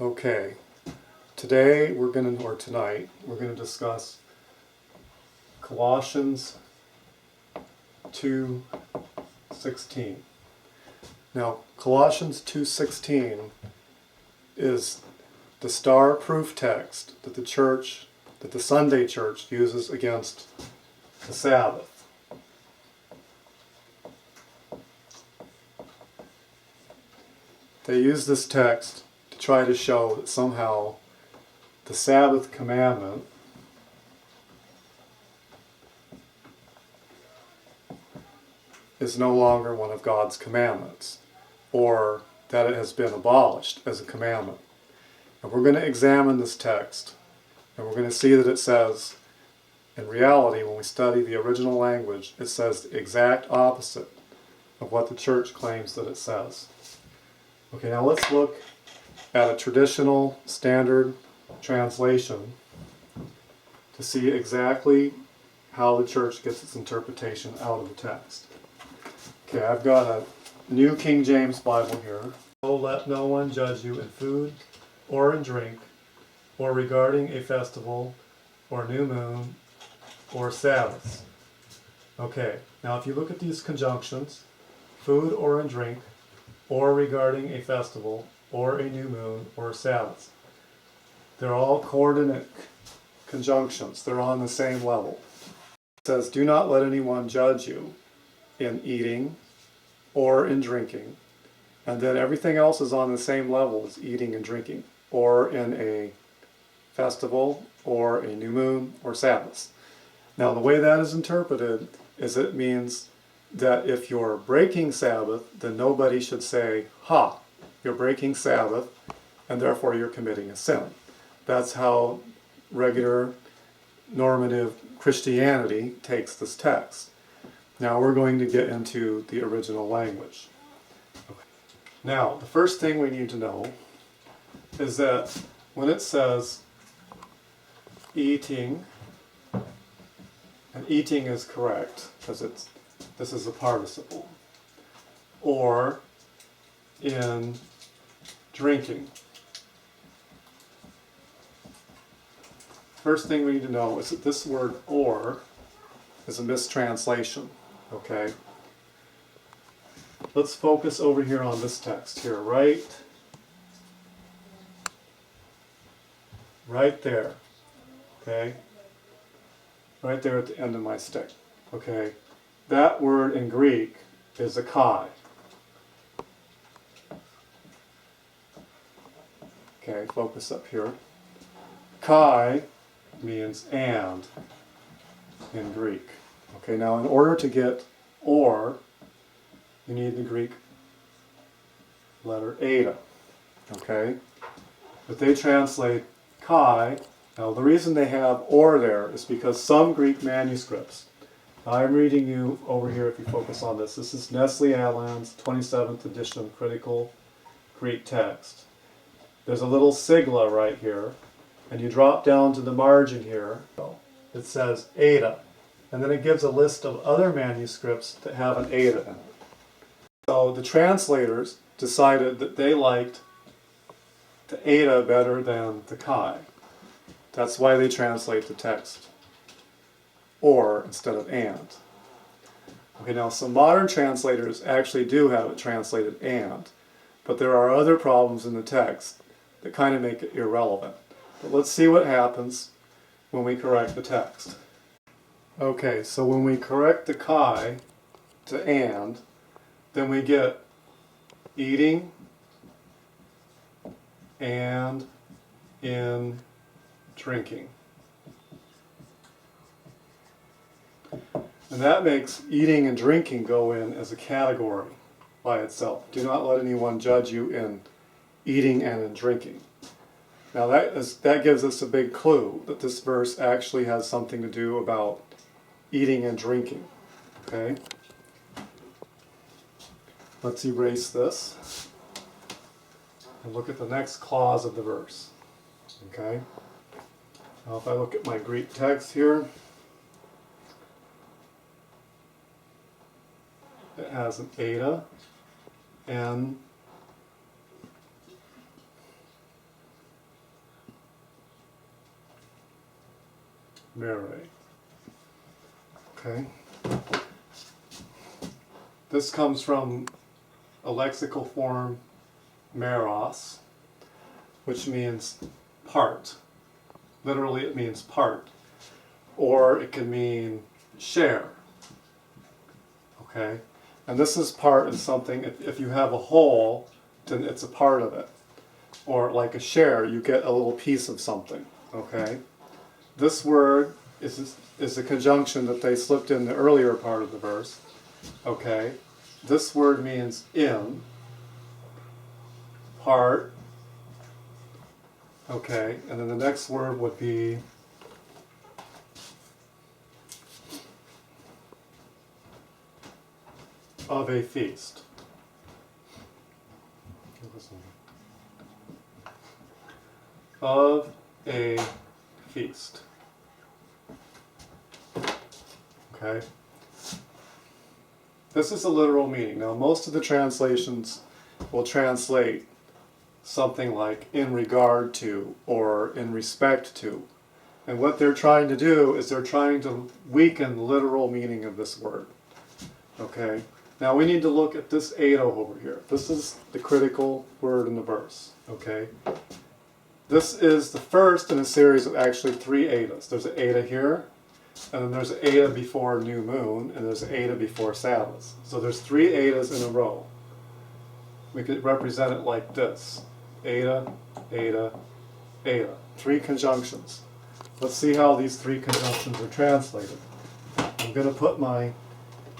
Okay, today we're going to, or tonight, we're going to discuss Colossians 2:16. Now, Colossians 2:16 is the star proof text that the Sunday church uses against the Sabbath. They use this text to try to show that somehow the Sabbath commandment is no longer one of God's commandments, or that it has been abolished as a commandment. And we're going to examine this text, and we're going to see that it says, in reality, when we study the original language, it says the exact opposite of what the church claims that it says. Okay, now let's look at a traditional standard translation to see exactly how the church gets its interpretation out of the text. Okay, I've got a New King James Bible here. So let no one judge you in food or in drink, or regarding a festival, or new moon, or Sabbaths. Okay, now if you look at these conjunctions, food or in drink, or regarding a festival, or a new moon, or Sabbaths, they're all coordinate conjunctions. They're on the same level. It says, do not let anyone judge you in eating or in drinking. And then everything else is on the same level as eating and drinking, or in a festival, or a new moon, or Sabbaths. Now the way that is interpreted is it means that if you're breaking Sabbath, then nobody should say, ha, you're breaking Sabbath, and therefore you're committing a sin. That's how regular normative Christianity takes this text. Now we're going to get into the original language. Okay. Now, the first thing we need to know is that when it says eating, and eating is correct because this is a participle, or in drinking. First thing we need to know is that this word or is a mistranslation, okay? Let's focus over here on this text here, right there, okay? Right there at the end of my stick, okay? That word in Greek is a kai. Okay, focus up here. Kai means and in Greek. Okay, now in order to get or, you need the Greek letter eta. Okay? But they translate kai. Now the reason they have or there is because some Greek manuscripts, I'm reading you over here if you focus on this. This is Nestle Aland's 27th edition critical Greek text. There's a little sigla right here, and you drop down to the margin here. It says eta, and then it gives a list of other manuscripts that have an eta in it. So the translators decided that they liked the eta better than the kai. That's why they translate the text or instead of and. Okay, now some modern translators actually do have it translated and, but there are other problems in the text that kind of make it irrelevant. But let's see what happens when we correct the text. Okay, so when we correct the kai to and, then we get eating and in drinking. And that makes eating and drinking go in as a category by itself. Do not let anyone judge you in eating and in drinking. Now that gives us a big clue that this verse actually has something to do about eating and drinking. Okay? Let's erase this and look at the next clause of the verse. Okay? Now if I look at my Greek text here, it has an eta, n, mere. Okay? This comes from a lexical form, meros, which means part. Literally it means part. Or it can mean share. Okay? And this is part of something, if you have a whole, then it's a part of it. Or like a share, you get a little piece of something. Okay? This word is a conjunction that they slipped in the earlier part of the verse. Okay? This word means in, part. Okay? And then the next word would be of a feast. Of a feast. Okay? This is a literal meaning. Now, most of the translations will translate something like in regard to or in respect to. And what they're trying to do is they're trying to weaken the literal meaning of this word. Okay? Now we need to look at this eta over here. This is the critical word in the verse. Okay? This is the first in a series of actually 3 etas. There's an eta here, and then there's an eta before new moon, and there's an eta before Sabbaths. So there's 3 etas in a row. We could represent it like this. Eta, eta, eta. 3 conjunctions. Let's see how these 3 conjunctions are translated. I'm going to put my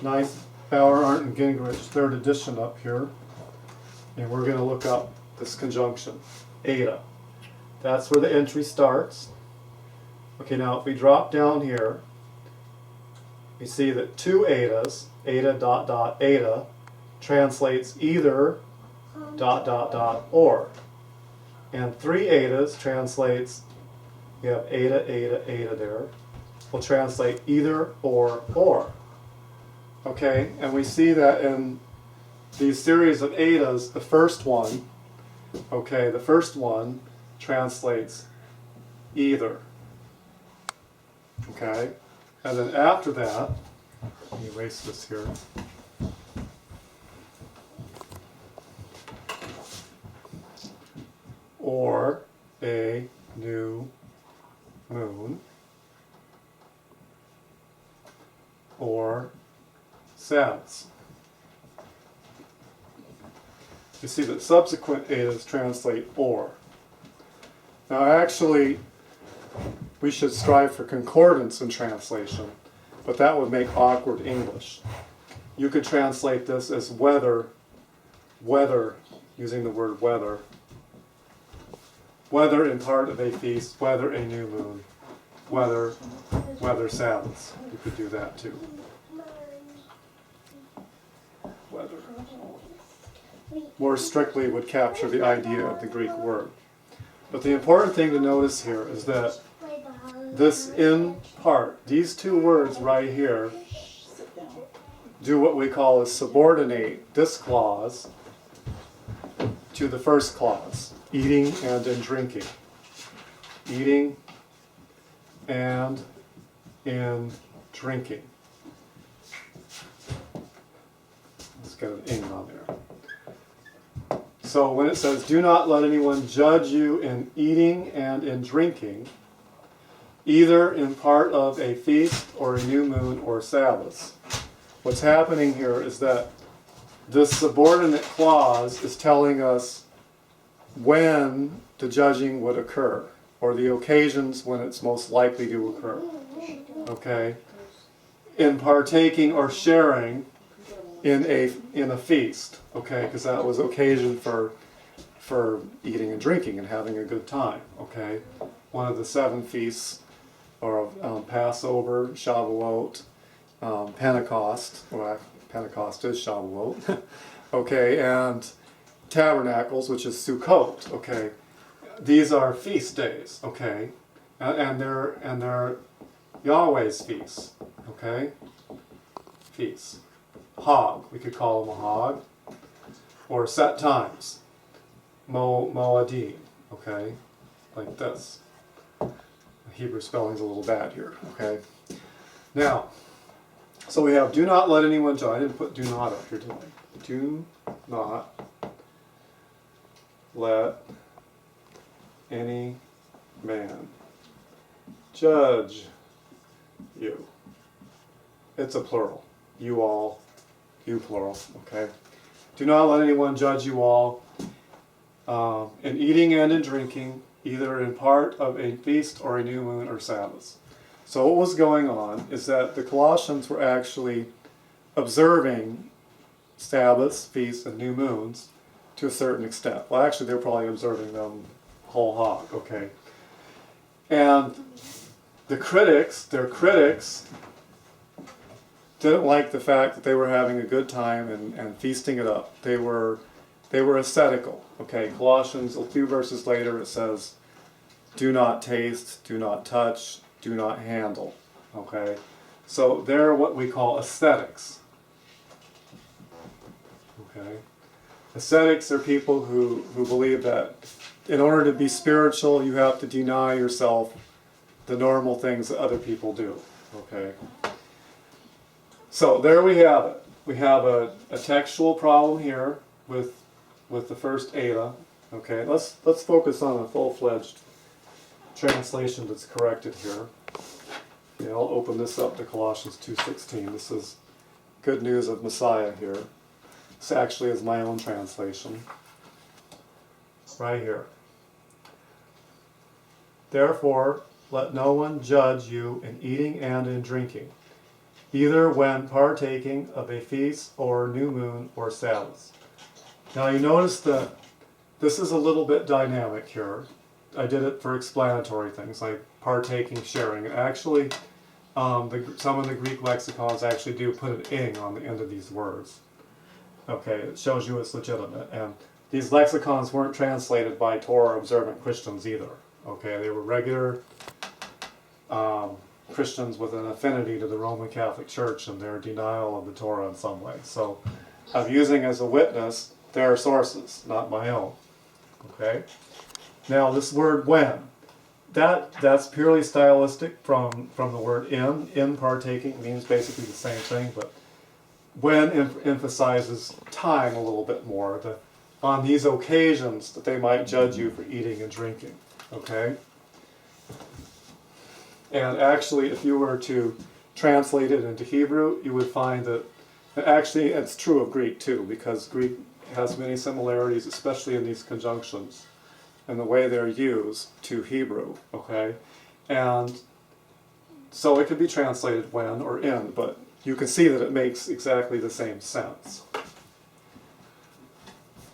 nice Bauer, Arndt, and Gingrich 3rd edition up here, and we're going to look up this conjunction, eta. That's where the entry starts. Okay, now if we drop down here, we see that 2 etas, eta dot dot eta, translates either dot dot dot or. And 3 etas translates, we have eta, eta, eta there, will translate either or. Okay, and we see that in these series of etas, the first one translates either. Okay, and then after that, let me erase this here. Or a new moon, or Sabbaths. You see that subsequent etas translate or. Now actually, we should strive for concordance in translation, but that would make awkward English. You could translate this as whether, using the word whether in part of a feast, whether a new moon, whether Sabbaths. You could do that too. Whether. More strictly would capture the idea of the Greek word. But the important thing to notice here is that this in part, these 2 words right here, do what we call is subordinate this clause to the first clause, eating and in drinking. Eating and in drinking. Let's get an ing on there. So when it says, do not let anyone judge you in eating and in drinking, either in part of a feast or a new moon or Sabbaths. What's happening here is that this subordinate clause is telling us when the judging would occur, or the occasions when it's most likely to occur. Okay? In partaking or sharing in a feast, okay, because that was occasion for eating and drinking and having a good time, okay. One of the 7 feasts are Passover, Shavuot, Pentecost. Well, Pentecost is Shavuot, okay, and Tabernacles, which is Sukkot, okay. These are feast days, okay, and they're Yahweh's feasts, okay, feasts. Hog, we could call them a hog, or set times, moadim, okay, like this. Hebrew spelling's a little bad here, okay? Now, so we have do not let anyone judge. I didn't put do not up here, did I? Do not let any man judge you. It's a plural. You all, you plural, okay? Do not let anyone judge you all in eating and in drinking, either in part of a feast or a new moon or Sabbaths. So what was going on is that the Colossians were actually observing Sabbaths, feasts, and new moons to a certain extent. Well, actually, they were probably observing them whole hog, okay? And their critics didn't like the fact that they were having a good time and feasting it up. They were ascetical, okay? Colossians, a few verses later, it says, do not taste, do not touch, do not handle, okay? So they're what we call ascetics, okay? Ascetics are people who believe that in order to be spiritual, you have to deny yourself the normal things that other people do, okay? So there we have it. We have a textual problem here with the first Ada, okay? Let's focus on a full-fledged translation that's corrected here. Okay, I'll open this up to Colossians 2:16. This is good news of Messiah here. This actually is my own translation. Right here. Therefore, let no one judge you in eating and in drinking, either when partaking of a feast or new moon or Sabbaths. Now you notice that this is a little bit dynamic here. I did it for explanatory things like partaking, sharing. Actually, some of the Greek lexicons actually do put an ing on the end of these words. Okay, it shows you it's legitimate. And these lexicons weren't translated by Torah observant Christians either. Okay, they were regular Christians with an affinity to the Roman Catholic Church and their denial of the Torah in some way. So I'm using as a witness their sources, not my own. Okay? Now this word when, that's purely stylistic from the word in partaking means basically the same thing, but when emphasizes time a little bit more, on these occasions that they might judge you for eating and drinking, okay? And actually, if you were to translate it into Hebrew, you would find that, actually it's true of Greek too, because Greek has many similarities, especially in these conjunctions, and the way they're used to Hebrew, okay? And so it could be translated when or in, but you can see that it makes exactly the same sense.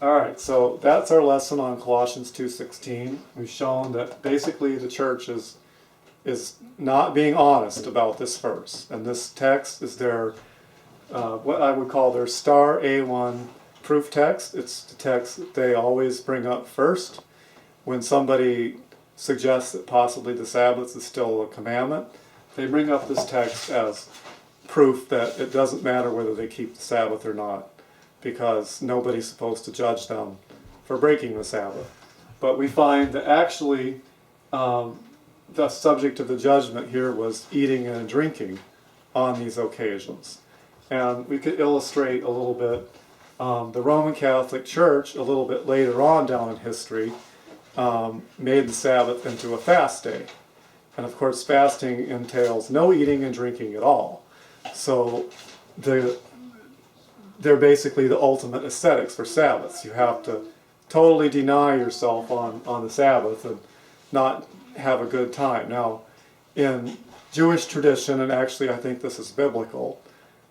Alright, so that's our lesson on Colossians 2:16. We've shown that basically the church is not being honest about this verse. And this text is their, what I would call their star A1 proof text. It's the text that they always bring up first when somebody suggests that possibly the Sabbath is still a commandment. They bring up this text as proof that it doesn't matter whether they keep the Sabbath or not, because nobody's supposed to judge them for breaking the Sabbath. But we find that actually the subject of the judgment here was eating and drinking on these occasions. And we could illustrate a little bit the Roman Catholic Church a little bit later on down in history made the Sabbath into a fast day. And of course fasting entails no eating and drinking at all. So they're basically the ultimate ascetics for Sabbaths. You have to totally deny yourself on the Sabbath and not have a good time. Now, in Jewish tradition, and actually I think this is biblical,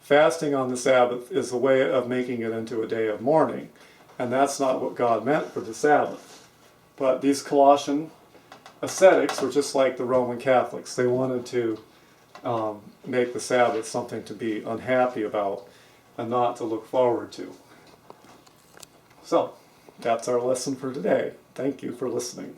fasting on the Sabbath is a way of making it into a day of mourning. And that's not what God meant for the Sabbath. But these Colossian ascetics were just like the Roman Catholics. They wanted to make the Sabbath something to be unhappy about and not to look forward to. So, that's our lesson for today. Thank you for listening.